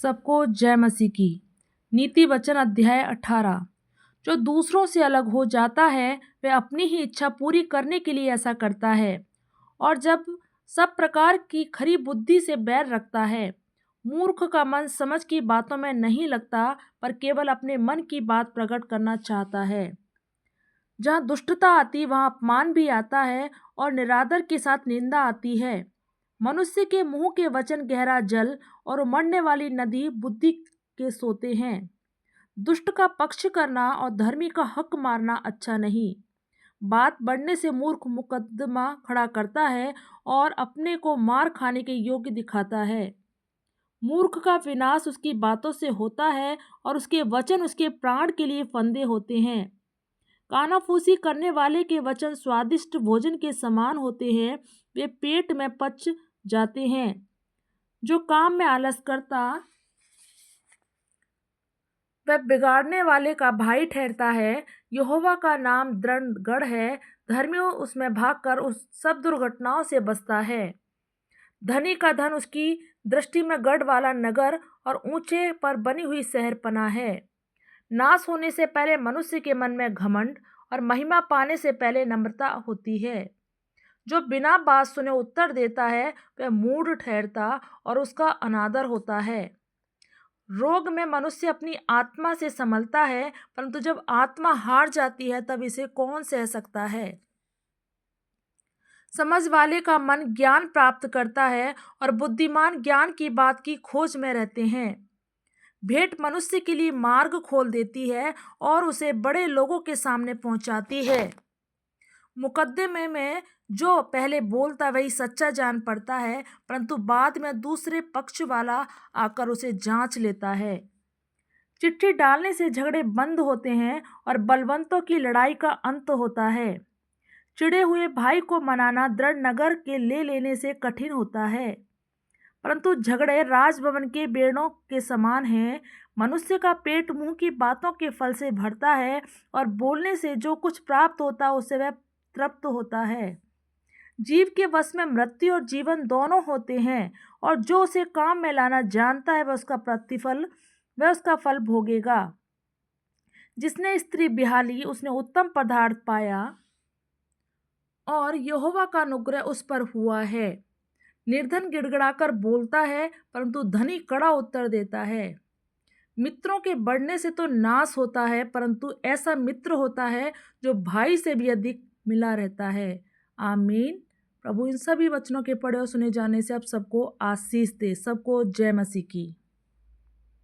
सबको जय मसीह की। नीति वचन अध्याय 18। जो दूसरों से अलग हो जाता है वह अपनी ही इच्छा पूरी करने के लिए ऐसा करता है, और जब सब प्रकार की खरी बुद्धि से बैर रखता है। मूर्ख का मन समझ की बातों में नहीं लगता, पर केवल अपने मन की बात प्रकट करना चाहता है। जहाँ दुष्टता आती वहाँ अपमान भी आता है, और निरादर के साथ निंदा आती है। मनुष्य के मुंह के वचन गहरा जल और उमड़ने वाली नदी बुद्धि के सोते हैं। दुष्ट का पक्ष करना और धर्मी का हक मारना अच्छा नहीं। बात बढ़ने से मूर्ख मुकदमा खड़ा करता है और अपने को मार खाने के योग्य दिखाता है। मूर्ख का विनाश उसकी बातों से होता है, और उसके वचन उसके प्राण के लिए फंदे होते हैं। कानाफूसी करने वाले के वचन स्वादिष्ट भोजन के समान होते हैं, वे पेट में पच जाते हैं। जो काम में आलस करता वह बिगाड़ने वाले का भाई ठहरता है। यहोवा का नाम दृढ़ गढ़ है, धर्मी उसमें भागकर उस सब दुर्घटनाओं से बचता है। धनी का धन उसकी दृष्टि में गढ़ वाला नगर और ऊंचे पर बनी हुई शहरपनाह है। नाश होने से पहले मनुष्य के मन में घमंड, और महिमा पाने से पहले नम्रता होती है। जो बिना बात सुने उत्तर देता है वह मूढ़ ठहरता और उसका अनादर होता है। रोग में मनुष्य अपनी आत्मा से संभलता है, परंतु जब आत्मा हार जाती है तब इसे कौन सह सकता है। समझ वाले का मन ज्ञान प्राप्त करता है, और बुद्धिमान ज्ञान की बात की खोज में रहते हैं। भेंट मनुष्य के लिए मार्ग खोल देती है और उसे बड़े लोगों के सामने पहुंचाती है। मुकदमे में जो पहले बोलता वही सच्चा जान पड़ता है, परंतु बाद में दूसरे पक्ष वाला आकर उसे जांच लेता है। चिट्ठी डालने से झगड़े बंद होते हैं और बलवंतों की लड़ाई का अंत होता है। चिढ़े हुए भाई को मनाना दृढ़ नगर के ले लेने से कठिन होता है, परंतु झगड़े राजभवन के बेड़ों के समान हैं। मनुष्य का पेट मुंह की बातों के फल से भरता है, और बोलने से जो कुछ प्राप्त होता है उससे वह तृप्त होता है। जीव के वश में मृत्यु और जीवन दोनों होते हैं, और जो उसे काम में लाना जानता है वह उसका फल भोगेगा। जिसने स्त्री बिहाली उसने उत्तम पदार्थ पाया, और यहोवा का अनुग्रह उस पर हुआ है। निर्धन गिड़गिड़ाकर बोलता है, परंतु धनी कड़ा उत्तर देता है। मित्रों के बढ़ने से तो नाश होता है, परंतु ऐसा मित्र होता है जो भाई से भी अधिक मिला रहता है। आमीन। प्रभु इन सभी वचनों के पढ़े और सुने जाने से आप सबको आशीष दे। सबको जय मसीह की।